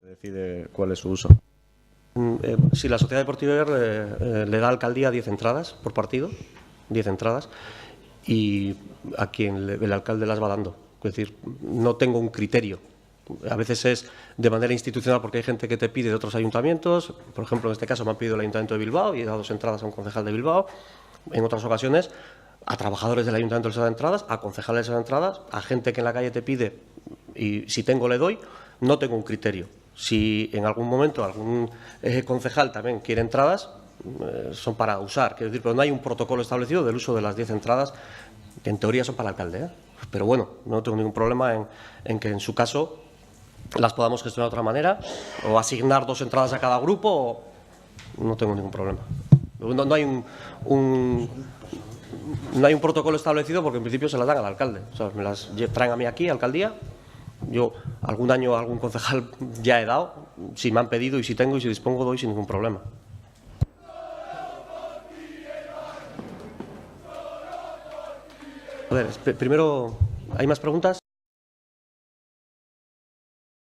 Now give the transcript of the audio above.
Decide cuál es su uso. Si la Sociedad Deportiva Eibar le da a alcaldía 10 entradas por partido, 10 entradas, y a quien el alcalde las va dando. Es decir, no tengo un criterio. A veces es de manera institucional porque hay gente que te pide de otros ayuntamientos. Por ejemplo, en este caso me han pedido el Ayuntamiento de Bilbao y he dado 2 entradas a un concejal de Bilbao. En otras ocasiones a trabajadores del Ayuntamiento les he dado entradas, a concejales les he dado entradas, a gente que en la calle te pide y si tengo le doy. No tengo un criterio. Si en algún momento algún concejal también quiere entradas, son para usar. Quiero decir, pero no hay un protocolo establecido del uso de las 10 entradas, que en teoría son para el alcalde, ¿eh? Pero bueno, no tengo ningún problema en que en su caso las podamos gestionar de otra manera, o asignar 2 entradas a cada grupo, no tengo ningún problema. No hay no hay un protocolo establecido porque en principio se las dan al alcalde. O sea, me las traen a mí aquí, alcaldía. Yo algún año a algún concejal ya he dado, si me han pedido y si tengo y si dispongo doy sin ningún problema. A ver, primero, ¿hay más preguntas?